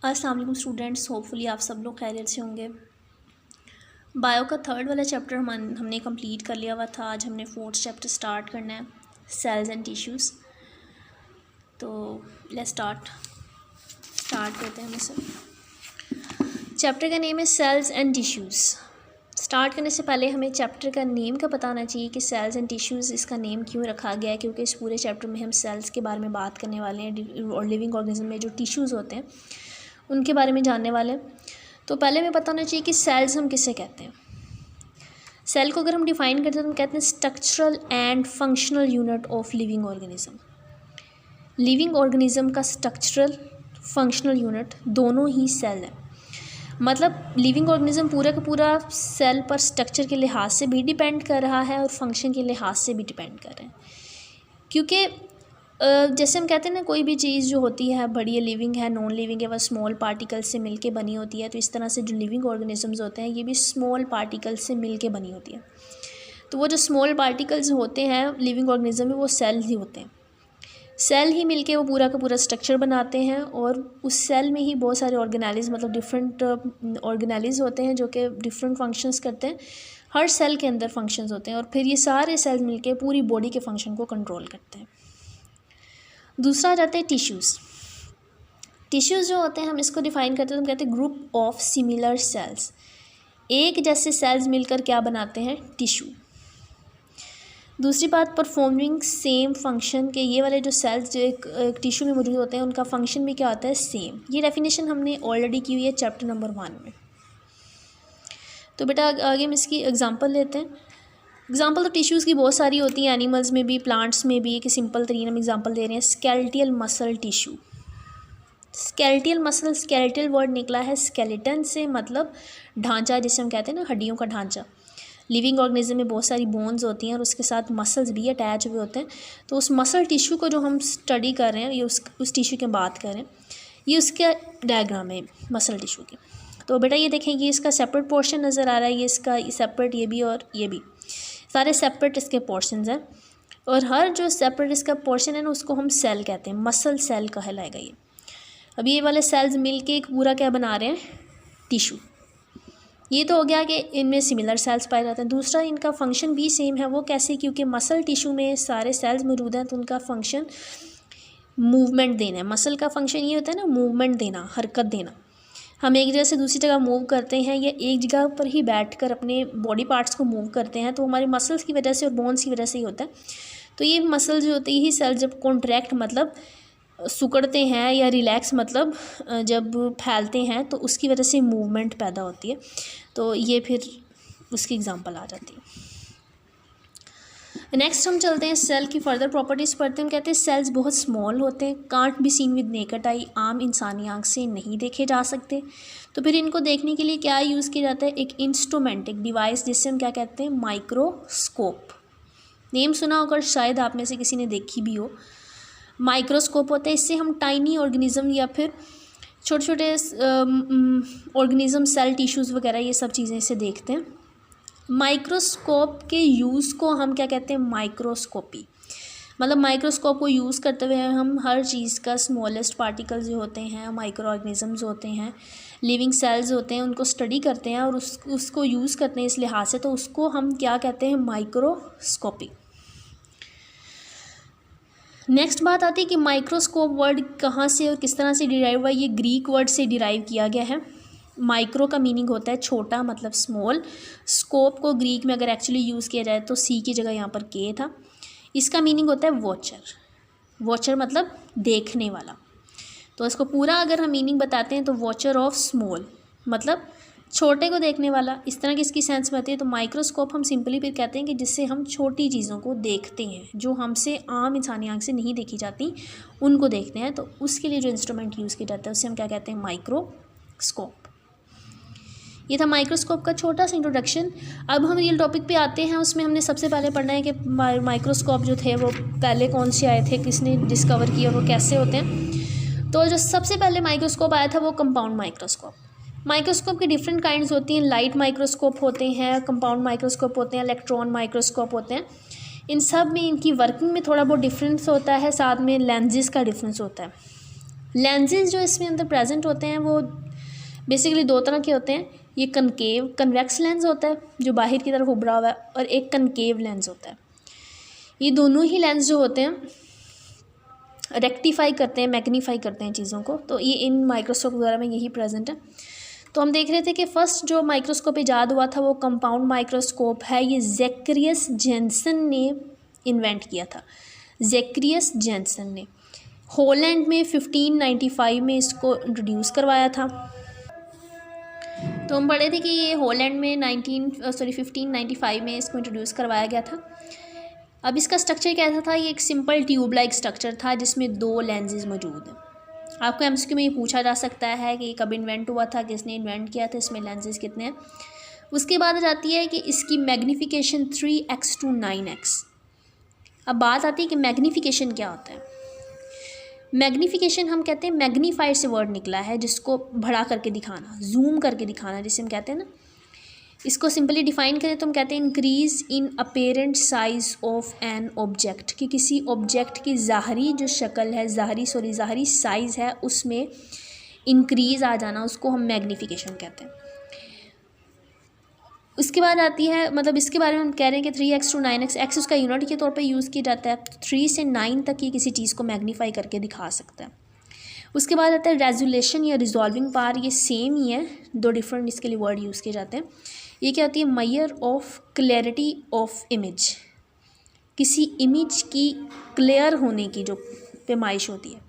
अस्सलाम वालेकुम students, hopefully आप सब लोग खैरियत से होंगे। बायो का थर्ड वाला चैप्टर हमने कंप्लीट कर लिया हुआ था। आज हमने फोर्थ चैप्टर स्टार्ट करना है, सेल्स एंड टिश्यूज़। तो लेट्स स्टार्ट करते हैं हम इसे। चैप्टर का नेम है सेल्स एंड टिश्यूज़। स्टार्ट करने से पहले हमें चैप्टर का नेम का पता होना चाहिए कि सेल्स एंड टिश्यूज़ इसका नेम क्यों रखा गया है, क्योंकि इस पूरे चैप्टर में हम सेल्स के बारे में बात करने वाले हैं और लिविंग ऑर्गेनिज्म में जो टिश्यूज़ होते हैं उनके बारे में जानने वाले हैं। तो पहले हमें पता होना चाहिए कि सेल्स हम किसे कहते हैं। सेल को अगर हम डिफ़ाइन करते हैं तो हम कहते हैं structural and functional unit of living organism. Living organism का स्ट्रक्चरल फंक्शनल यूनिट दोनों ही सेल है। मतलब लिविंग ऑर्गेनिज्म पूरा का पूरा सेल पर स्ट्रक्चर के लिहाज से भी डिपेंड कर रहा है और फंक्शन के लिहाज से भी डिपेंड कर रहे हैं। क्योंकि जैसे हम कहते हैं ना, कोई भी चीज़ जो होती है बड़ी लिविंग है, नॉन लिविंग है, वह स्मॉल पार्टिकल्स से मिलके बनी होती है। तो इस तरह से जो लिविंग ऑर्गेनिजम्स होते हैं ये भी स्मॉल पार्टिकल्स से मिलके बनी होती है। तो वो जो स्मॉल पार्टिकल्स होते हैं लिविंग ऑर्गेनिज्म में, वो सेल ही होते हैं। सेल ही मिलके वो पूरा का पूरा स्ट्रक्चर बनाते हैं और उस सेल में ही बहुत सारे ऑर्गेनाइज मतलब डिफरेंट ऑर्गेनाइज होते हैं जो कि डिफरेंट फंक्शंस करते हैं। हर सेल के अंदर फंक्शंस होते हैं और फिर ये सारे सेल्स मिलके पूरी बॉडी के फंक्शन को कंट्रोल करते हैं। दूसरा आ जाता है टिश्यूज़। टिश्यूज़ जो होते हैं हम इसको डिफ़ाइन करते हैं तो हम कहते हैं ग्रुप ऑफ सिमिलर सेल्स। एक जैसे सेल्स मिलकर क्या बनाते हैं? टिश्यू। दूसरी बात, परफॉर्मिंग सेम फंक्शन के ये वाले जो सेल्स जो एक टिश्यू में मौजूद होते हैं उनका फंक्शन भी क्या होता है? सेम। ये डेफिनेशन हमने ऑलरेडी की हुई है चैप्टर नंबर 1 में। तो बेटा आगे हम इसकी एग्जांपल लेते हैं। एग्जांपल तो टिश्यूज़ की बहुत सारी होती हैं, एनिमल्स में भी, प्लांट्स में भी। एक सिंपल तरीन हम एग्जांपल दे रहे हैं, skeletal muscle tissue. Skeletal muscle, skeletal word निकला है स्केलेटन से, मतलब ढांचा, जिसे हम कहते हैं ना हड्डियों का ढांचा। लिविंग ऑर्गेनिज्म में बहुत सारी बोन्स होती हैं और उसके साथ मसल्स भी अटैच हुए होते हैं। तो उस मसल टिश्यू को जो हम स्टडी कर रहे हैं, ये उस टिश्यू की बात कर रहे हैं, ये उसका डायग्राम है मसल टिश्यू की। तो बेटा ये देखें, ये इसका सेपरेट पोर्शन नज़र आ रहा है, ये इसका सेपरेट, ये भी और ये भी, सारे सेपरेट इसके पोर्शंस हैं। और हर जो सेपरेट इसका पोर्शन है ना उसको हम सेल कहते हैं, मसल सेल कहलाएगा ये। अब ये वाले सेल्स मिलके एक पूरा क्या बना रहे हैं? टिश्यू। ये तो हो गया कि इनमें सिमिलर सेल्स पाए जाते हैं। दूसरा, इनका फंक्शन भी सेम है। वो कैसे? क्योंकि मसल टिश्यू में सारे सेल्स मौजूद हैं तो उनका फंक्शन मूवमेंट देना है। मसल का फंक्शन ये होता है ना, मूवमेंट देना, हरकत देना। हम एक जगह से दूसरी जगह मूव करते हैं या एक जगह पर ही बैठकर अपने बॉडी पार्ट्स को मूव करते हैं तो हमारे मसल्स की वजह से और बोन्स की वजह से ही होता है। तो ये मसल्स जो होते हैं, यही सेल्स जब कॉन्ट्रैक्ट मतलब सिकुड़ते हैं या रिलैक्स मतलब जब फैलते हैं तो उसकी वजह से मूवमेंट पैदा होती है। तो ये फिर उसकी एग्जांपल आ जाती है। नेक्स्ट हम चलते हैं सेल की फर्दर प्रॉपर्टीज़ पढ़ते हैं। हम कहते हैं सेल्स बहुत स्मॉल होते हैं, can't be seen with naked eye, आम इंसानी आंख से नहीं देखे जा सकते। तो फिर इनको देखने के लिए क्या यूज़ किया जाता है? एक इंस्ट्रूमेंट, एक डिवाइस, जिससे हम क्या कहते हैं? माइक्रोस्कोप। नेम सुना होगा शायद आप में से किसी ने देखी भी हो। माइक्रोस्कोप होता है, इससे हम टाइनी ऑर्गेनिज्म या फिर छोटे छोटे ऑर्गेनिज्म, सेल, टिश्यूज़ वगैरह ये सब चीज़ें इससे देखते हैं। माइक्रोस्कोप के यूज़ को हम क्या कहते हैं? माइक्रोस्कोपी। मतलब माइक्रोस्कोप को यूज़ करते हुए हम हर चीज़ का स्मॉलेस्ट पार्टिकल्स जो होते हैं, माइक्रो ऑर्गेनिजम्स होते हैं, लिविंग सेल्स होते हैं, उनको स्टडी करते हैं और उसको यूज़ करते हैं इस लिहाज से। तो उसको हम क्या कहते हैं? माइक्रोस्कोपी। नेक्स्ट बात आती है कि माइक्रोस्कोप वर्ड कहाँ से और किस तरह से डिराइव हुआ। ये ग्रीक वर्ड से डिराइव किया गया है। माइक्रो का मीनिंग होता है छोटा, मतलब स्मॉल। स्कोप को ग्रीक में अगर एक्चुअली यूज़ किया जाए तो सी की जगह यहाँ पर के था। इसका मीनिंग होता है वॉचर। वॉचर मतलब देखने वाला। तो इसको पूरा अगर हम मीनिंग बताते हैं तो वॉचर ऑफ स्मॉल मतलब छोटे को देखने वाला, इस तरह की इसकी सेंस में आती है। तो माइक्रोस्कोप हम सिंपली फिर कहते हैं कि जिससे हम छोटी चीज़ों को देखते हैं, जो हमसे आम इंसानी आँख से नहीं देखी जाती, उनको देखते हैं। तो उसके लिए जो इंस्ट्रूमेंट यूज़ किया जाता है उससे हम क्या कहते हैं? माइक्रोस्कोप। ये था माइक्रोस्कोप का छोटा सा इंट्रोडक्शन। अब हम रियल टॉपिक पे आते हैं। उसमें हमने सबसे पहले पढ़ना है कि माइक्रोस्कोप जो थे वो पहले कौन से आए थे, किसने डिस्कवर किया, वो कैसे होते हैं। तो जो सबसे पहले माइक्रोस्कोप आया था वो कंपाउंड माइक्रोस्कोप। माइक्रोस्कोप की डिफरेंट काइंड्स होती हैं। लाइट माइक्रोस्कोप होते हैं, कंपाउंड माइक्रोस्कोप होते हैं, इलेक्ट्रॉन माइक्रोस्कोप होते हैं। इन सब में इनकी वर्किंग में थोड़ा बहुत डिफरेंस होता है, साथ में लेंसेज का डिफरेंस होता है। लेंसेज जो इसमें अंदर प्रेजेंट होते हैं वो बेसिकली दो तरह के होते हैं। ये कन्वेक्स लेंस होता है जो बाहर की तरफ उभरा हुआ है, और एक कनकेव लेंस होता है। ये दोनों ही लेंस जो होते हैं रेक्टिफाई करते हैं, मैग्नीफाई करते हैं चीज़ों को। तो ये इन माइक्रोस्कोप वगैरह में यही प्रेजेंट है। तो हम देख रहे थे कि फ़र्स्ट जो माइक्रोस्कोप ईजाद हुआ था वो कंपाउंड माइक्रोस्कोप है। ये ज़ेकरियस जेंसन ने इन्वेंट किया था। ज़ेकरियस जेंसन ने हॉलैंड में 1595 में इसको इंट्रोड्यूस करवाया था। तो हम पढ़े थे कि ये हॉलैंड में 1595 में इसको इंट्रोड्यूस करवाया गया था। अब इसका स्ट्रक्चर कैसा था? ये एक सिंपल ट्यूब लाइक स्ट्रक्चर था जिसमें दो लेंसेज मौजूद हैं। आपको एमसीक्यू में ये पूछा जा सकता है कि कब इन्वेंट हुआ था, किसने इन्वेंट किया था, इसमें लेंसेज कितने हैं। उसके बाद आ जाती है कि इसकी मैग्नीफिकेशन 3x to 9x। अब बात आती है कि मैग्नीफिकेशन क्या होता है। मैग्नीफिकेशन हम कहते हैं, मैग्नीफाइड से वर्ड निकला है जिसको बड़ा करके दिखाना, जूम करके दिखाना जिसे हम कहते हैं ना। इसको सिंपली डिफाइन करें तो हम कहते हैं increase in apparent size of an object, कि किसी ऑब्जेक्ट की ज़ाहरी जो शक्ल है, ज़ाहरी साइज़ है उसमें इंक्रीज़ आ जाना, उसको हम मैग्नीफिकेशन कहते हैं। उसके बाद आती है, मतलब इसके बारे में हम कह रहे हैं कि 3x to 9x, एक्स उसका यूनिट के तौर पे यूज़ किया जाता है। 3 से 9 तक ये किसी चीज़ को मैग्नीफाई करके दिखा सकता है। उसके बाद आता है रेजोल्यूशन या रिजॉल्विंग पावर। ये सेम ही है, दो डिफरेंट इसके लिए वर्ड यूज़ किए जाते हैं। ये क्या होती है? Measure of clarity of image, किसी इमेज की क्लियर होने की जो पैमाइश होती है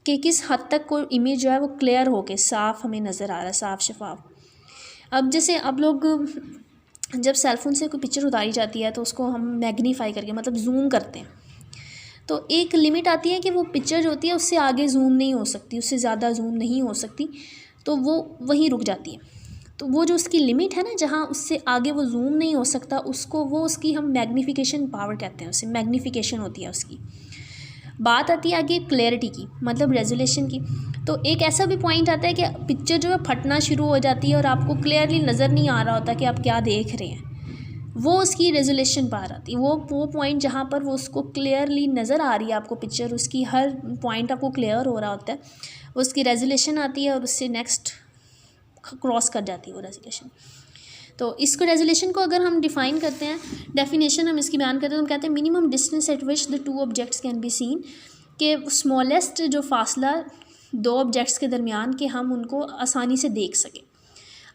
कि किस हद तक कोई इमेज जो है वो क्लियर होके साफ़ हमें नज़र आ रहा है, साफ़ शफाफ। अब जैसे अब लोग जब सेलफोन से कोई पिक्चर उतारी जाती है तो उसको हम मैग्नीफाई करके मतलब जूम करते हैं, तो एक लिमिट आती है कि वो पिक्चर जो होती है उससे आगे जूम नहीं हो सकती, उससे ज़्यादा जूम नहीं हो सकती, तो वो वहीं रुक जाती है। तो वो जो उसकी लिमिट है ना, जहाँ उससे आगे वो जूम नहीं हो सकता, उसको वो उसकी हम मैग्नीफिकेशन पावर कहते हैं, उससे मैग्नीफिकेशन होती है उसकी। बात आती है आगे क्लैरिटी की, मतलब रेजोल्यूशन की। तो एक ऐसा भी पॉइंट आता है कि पिक्चर जो है फटना शुरू हो जाती है और आपको क्लियरली नज़र नहीं आ रहा होता कि आप क्या देख रहे हैं, वो उसकी रेजोल्यूशन पावर आती है। वो पॉइंट जहाँ पर वो उसको क्लियरली नज़र आ रही है आपको पिक्चर, उसकी हर पॉइंट आपको क्लियर हो रहा होता है, उसकी रेजोल्यूशन आती है और उससे नेक्स्ट क्रॉस कर जाती है वो रेजोल्यूशन। तो इसको रेजोल्यूशन को अगर हम डिफ़ाइन करते हैं, डेफिनेशन हम इसकी बयान करते हैं, तो हम कहते हैं minimum distance at which the two objects can be scene, के स्मॉलेस्ट जो फासला दो ऑब्जेक्ट्स के दरमियान के हम उनको आसानी से देख सकें।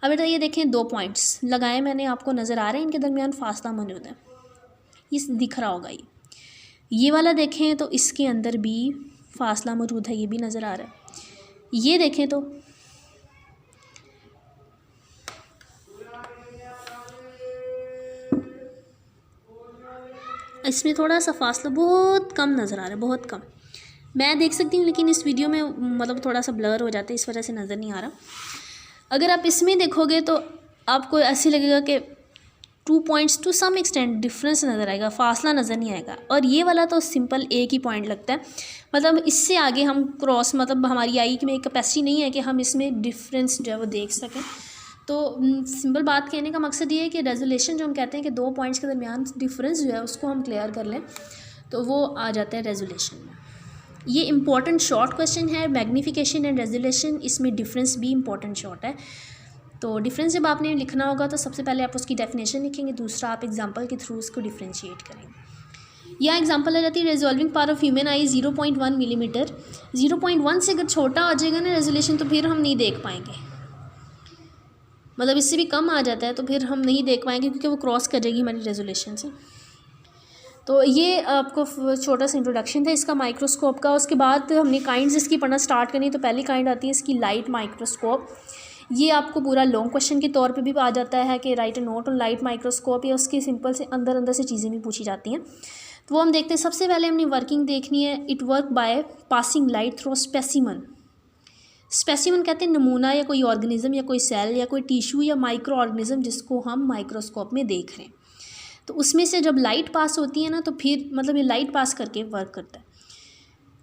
अब बेटा ये देखें, दो पॉइंट्स लगाए मैंने, आपको नज़र आ रहे हैं इनके दरमियान फासला मौजूद है, ये दिख रहा होगा। ये वाला देखें तो इसके अंदर भी फासला मौजूद है, ये भी नज़र आ रहा है। ये देखें तो इसमें थोड़ा सा फासला बहुत कम नज़र आ रहा है, बहुत कम। मैं देख सकती हूँ लेकिन इस वीडियो में मतलब थोड़ा सा ब्लर हो जाता है, इस वजह से नज़र नहीं आ रहा। अगर आप इसमें देखोगे तो आपको ऐसे लगेगा कि 2 points to some extent difference नज़र आएगा, फासला नज़र नहीं आएगा। और ये वाला तो सिंपल एक ही पॉइंट लगता है, मतलब इससे आगे हम क्रॉस, मतलब हमारी आई में कैपेसिटी नहीं है कि हम इसमें डिफरेंस जो है वो देख सकें। तो सिंपल बात कहने का मकसद ये है कि रेजोल्यूशन जो हम कहते हैं कि दो पॉइंट्स के दरमियान डिफरेंस जो है उसको हम क्लियर कर लें तो वो आ जाता है रेजोल्यूशन में। ये इंपॉर्टेंट शॉर्ट क्वेश्चन है, मैग्नीफिकेशन एंड रेजोल्यूशन, इसमें डिफरेंस भी इंपॉर्टेंट शॉर्ट है। तो डिफरेंस जब आपने लिखना होगा तो सबसे पहले आप उसकी डेफिनेशन लिखेंगे, दूसरा आप एग्जांपल के थ्रू उसको डिफ्रेंशिएट करेंगे। यह एग्जांपल आ जाती है resolving power of human I 0.1 millimetre. 0.1 से अगर छोटा आ जाएगा ना रेजोल्यूशन तो फिर हम नहीं देख पाएंगे, मतलब इससे भी कम आ जाता है तो फिर हम नहीं देख पाएंगे क्योंकि वो क्रॉस कर जाएगी हमारी रेजोल्यूशन से। तो ये आपको छोटा सा इंट्रोडक्शन था इसका माइक्रोस्कोप का। उसके बाद हमने काइंड्स इसकी पढ़ना स्टार्ट करनी, तो पहली काइंड आती है इसकी लाइट माइक्रोस्कोप। ये आपको पूरा लॉन्ग क्वेश्चन के तौर पे भी आ जाता है कि right a note on light microscope, या उसके सिंपल से अंदर से चीज़ें भी पूछी जाती हैं। तो वो हम देखते हैं। सबसे पहले हमने वर्किंग देखनी है। It work by passing light through specimen. Specimen कहते हैं नमूना या कोई ऑर्गेनिज्म या कोई सेल या कोई टिश्यू या माइक्रो ऑर्गेनिज्म जिसको हम माइक्रोस्कोप में देख रहे हैं। तो उसमें से जब लाइट पास होती है ना तो फिर मतलब ये लाइट पास करके वर्क करता है।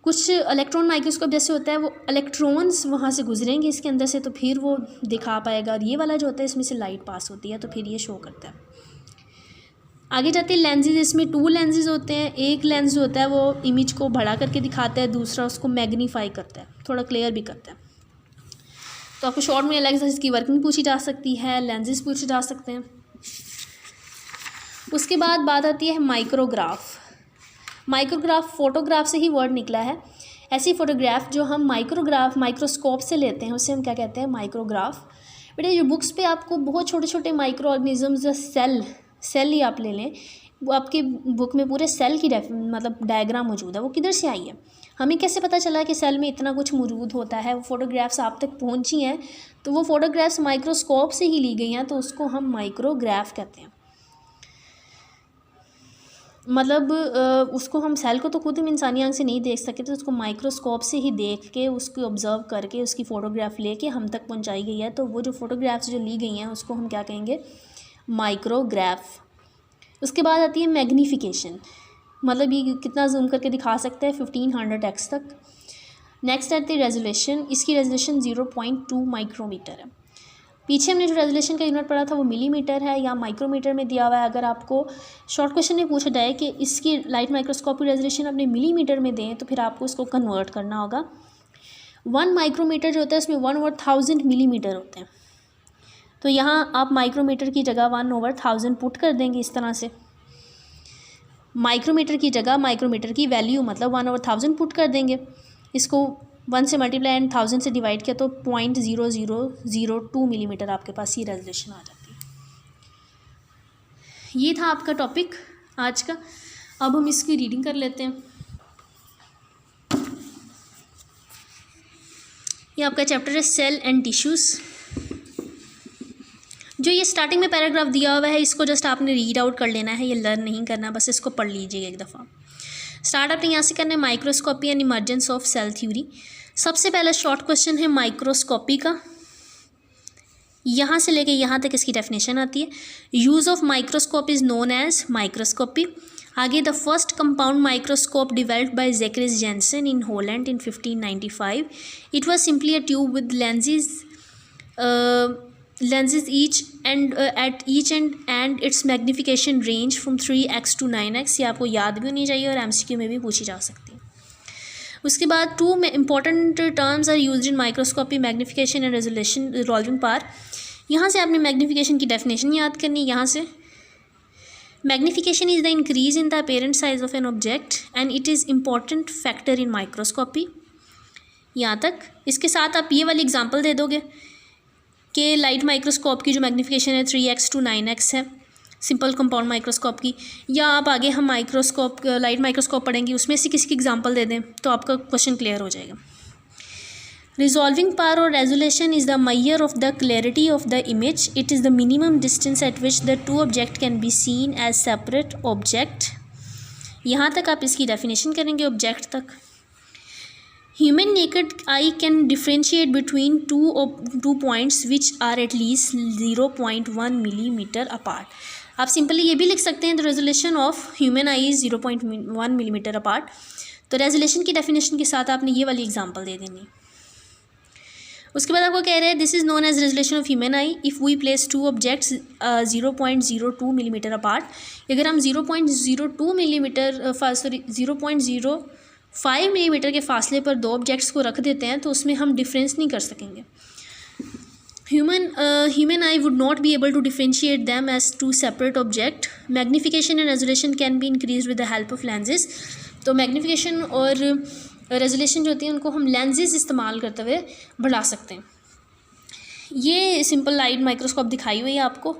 कुछ इलेक्ट्रॉन माइक्रोस्कोप जैसे होता है वो इलेक्ट्रॉन्स वहाँ से गुजरेंगे इसके अंदर से तो फिर वो दिखा पाएगा, और ये वाला जो होता है इसमें से लाइट पास होती है तो फिर ये शो करता है। आगे जाते हैं लेंसेज। इसमें 2 लेंसेज होते हैं। एक लेंस जो होता है वो इमेज को बड़ा करके दिखाता है, दूसरा उसको मैग्नीफाई करता है, थोड़ा क्लियर भी करता है। तो आपको शॉर्ट में अलग से इसकी वर्किंग पूछी जा सकती है, लेंसेज पूछे जा सकते हैं। उसके बाद बात आती है माइक्रोग्राफ। माइक्रोग्राफ फोटोग्राफ से ही वर्ड निकला है। ऐसी फ़ोटोग्राफ जो हम माइक्रोस्कोप से लेते हैं उसे हम क्या कहते हैं, माइक्रोग्राफ। बेटा जो बुक्स पे आपको बहुत छोटे छोटे माइक्रो ऑर्गेनिजम्स या सेल ही आप ले लें, वो आपकी बुक में पूरे सेल की मतलब डायग्राम मौजूद है। वो किधर से आई है, हमें कैसे पता चला कि सेल में इतना कुछ मौजूद होता है? वो फ़ोटोग्राफ्स आप तक पहुंची हैं, तो वो फ़ोटोग्राफ्स माइक्रोस्कोप से ही ली गई हैं, तो उसको हम माइक्रोग्राफ कहते हैं। मतलब उसको हम सेल को तो खुद हम इंसानी आँख से नहीं देख सकते, तो उसको माइक्रोस्कोप से ही देख के, उसको ऑब्ज़र्व करके, उसकी फ़ोटोग्राफ लेके हम तक पहुंचाई गई है। तो वो जो फ़ोटोग्राफ्स जो ली गई हैं उसको हम क्या कहेंगे, माइक्रोग्राफ। उसके बाद आती है मैग्नीफिकेशन, मतलब ये कितना जूम करके दिखा सकता है, 1500x तक। नेक्स्ट आती है रेजोल्यूशन। इसकी रेजोल्यूशन 0.2 माइक्रोमीटर है। पीछे हमने जो रेजोल्यूशन का यूनिट पढ़ा था वो मिलीमीटर है या माइक्रोमीटर में दिया हुआ है। अगर आपको शॉर्ट क्वेश्चन में पूछा जाए कि इसकी लाइट माइक्रोस्कोप की रेजोल्यूशन अपने मिलीमीटर में दें, तो फिर आपको इसको कन्वर्ट करना होगा। 1 माइक्रोमीटर जो होता है उसमें 1/1000 मिलीमीटर होते हैं। तो यहाँ आप माइक्रोमीटर की जगह 1/1000 पुट कर देंगे इस तरह से। माइक्रोमीटर की जगह माइक्रोमीटर की वैल्यू मतलब 1/1000 पुट कर देंगे। इसको 1 से मल्टीप्लाई एंड 1000 से डिवाइड किया तो 0.0002 मिलीमीटर आपके पास ये रेजोल्यूशन आ जाती है। ये था आपका टॉपिक आज का। अब हम इसकी रीडिंग कर लेते हैं। ये आपका चैप्टर है सेल एंड टिश्यूज़। जो ये स्टार्टिंग में पैराग्राफ दिया हुआ है इसको जस्ट आपने रीड आउट कर लेना है, ये लर्न नहीं करना, बस इसको पढ़ लीजिएगा एक दफ़ा। स्टार्ट आपने यहाँ से करना है microscopy and emergence of cell theory. सबसे पहला शॉर्ट क्वेश्चन है माइक्रोस्कोपी का, यहाँ से लेके यहाँ तक इसकी डेफिनेशन आती है। Use of microscope is known as microscopy. आगे the first compound microscope developed by Zacharias Janssen in Holland in 1595। It was simply a tube with lenses each and at each end and its magnification range from 3x to 9x। ये आपको याद भी होनी चाहिए और MCQ में भी पूछी जा सकती है। उसके बाद 2 important terms are used in microscopy, magnification and resolution, resolving power। यहाँ से आपने मैग्नीफिकेशन की डेफिनेशन याद करनी है। यहाँ से magnification is the increase in the apparent size of an object and it is important factor in microscopy. यहाँ तक इसके साथ आप ये वाली एग्जांपल दे दोगे कि लाइट माइक्रोस्कोप की जो मैग्नीफिकेशन है 3x to 9x है सिंपल कंपाउंड माइक्रोस्कोप की, या आप आगे हम लाइट माइक्रोस्कोप पढ़ेंगे उसमें से किसी की एग्जांपल दे दें तो आपका क्वेश्चन क्लियर हो जाएगा। रिजॉल्विंग पावर और resolution is the measure of the clarity of the image. It is the minimum distance at which the 2 object can be seen as separate object. यहाँ तक आप इसकी डेफिनेशन करेंगे ऑब्जेक्ट तक। Human naked eye can differentiate between two points which are at least 0.1 millimeter apart। आप simply ये भी लिख सकते हैं the resolution of human I is 0.1 millimetre apart. तो रेजोल्यूशन की डेफिनेशन के साथ आपने ये वाली एग्जांपल दे देनी। उसके बाद आपको कह रहे हैं this is known as resolution of human eye if we place 2 objects 0.02 millimetre apart. अगर हम 0.02 मिलीमीटर 0.05 मिलीमीटर के फासले पर 2 ऑब्जेक्ट्स को रख देते हैं तो उसमें हम डिफरेंस नहीं कर सकेंगे। Human eye would not be able to differentiate them as 2 separate object. Magnification and resolution can be increase with the help of lenses. तो मैग्नीफिकेशन और रेजोल्यूशन जो होती है उनको हम लेंसेज इस्तेमाल करते हुए बढ़ा सकते हैं। ये सिंपल लाइट माइक्रोस्कोप दिखाई हुई है आपको।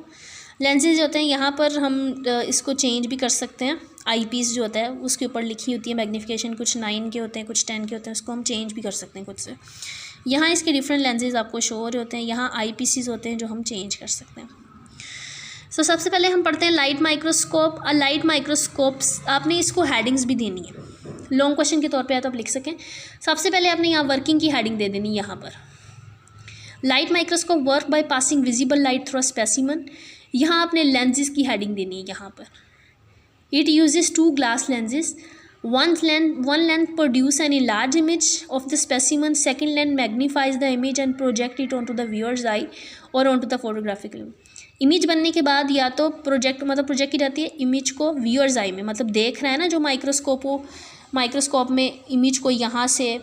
लेंसेज जो होते हैं यहाँ पर हम इसको चेंज भी कर सकते हैं। आई पीस जो होता है उसके ऊपर लिखी होती है मैग्नीफिकेशन, कुछ 9 के होते हैं कुछ 10 के होते हैं, उसको हम चेंज भी कर सकते हैं खुद से। यहाँ इसके डिफरेंट लेंसेज आपको शो हो रहे होते हैं, यहाँ आई पीसीज होते हैं जो हम चेंज कर सकते हैं। सो सबसे पहले हम पढ़ते हैं लाइट माइक्रोस्कोप। लाइट माइक्रोस्कोप्स आपने इसको हेडिंग्स भी देनी है, लॉन्ग क्वेश्चन के तौर पे आप लिख सकें। सबसे पहले आपने यहाँ वर्किंग की हेडिंग दे देनी। यहाँ पर light microscope work by passing visible light through specimen. यहाँ आपने लेंसेज की हेडिंग देनी है। यहाँ पर it uses 2 glass lenses। one lens produce an enlarged image of the specimen, second lens magnifies the image and project it onto the viewer's eye or onto the photographic film। Image बनने के बाद या तो project की जाती है image को viewers I में, मतलब देख रहा है ना जो माइक्रोस्कोप में इमेज को यहाँ से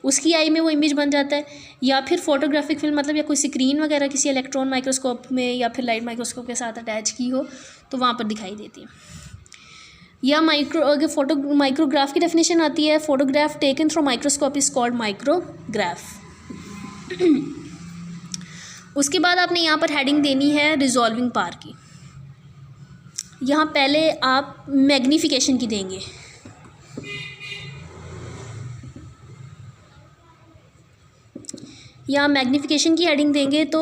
उसकी आई में वो इमेज बन जाता है, या फिर फोटोग्राफिक फिल्म मतलब या कोई स्क्रीन वगैरह किसी इलेक्ट्रॉन माइक्रोस्कोप में या फिर लाइट माइक्रोस्कोप के साथ अटैच की हो तो वहाँ पर दिखाई देती है। या अगर माइक्रोग्राफ की डेफिनेशन आती है, photograph taken through microscope is called micrograph. उसके बाद आपने यहाँ पर हेडिंग देनी है रिजॉल्विंग पावर की। यहाँ पहले आप मैग्नीफिकेशन की देंगे, यहाँ मैग्नीफिकेशन की हेडिंग देंगे तो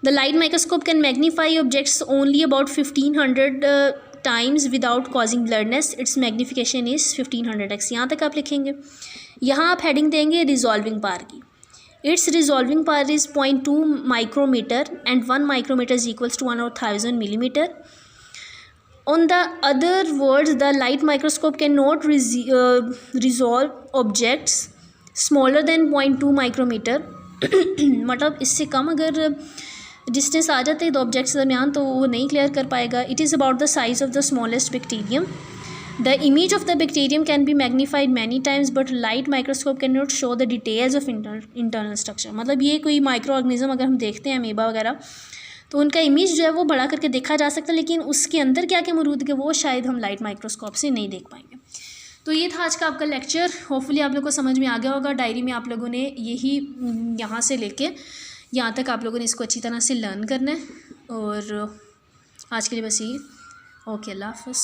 the light microscope can magnify objects only about 1500 times without causing blurness, its magnification is 1500x। यहाँ तक आप लिखेंगे। यहाँ आप हेडिंग देंगे रिजॉल्विंग पावर की। Its resolving power is 0.2 micrometre and 1 micrometre is equals to 1/1000 millimetre. On the other words, the light microscope cannot resolve objects smaller than 0.2 micrometer मतलब इससे कम अगर डिस्टेंस आ जाते हैं दो ऑब्जेक्ट्स के दरमियान तो वो नहीं क्लियर कर पाएगा। It is about the size of the smallest bacterium. The image of the bacterium can be magnified many times but light microscope can not show the details of internal structure. मतलब ये कोई micro organism अगर हम देखते हैं amoeba वगैरह तो उनका इमेज जो है वो बड़ा करके देखा जा सकता है, लेकिन उसके अंदर क्या क्या मौजूद है वो शायद हम लाइट माइक्रोस्कोप से नहीं देख पाएंगे। तो ये था आज का आपका लेक्चर। होपफुली आप लोग को समझ में आ गया होगा। डायरी में आप लोगों ने यही यहाँ से लेके यहाँ तक आप लोगों ने इसको अच्छी तरह से लर्न करना है। और आज के लिए बस यही। ओके, अल्लाह हाफ़िज़।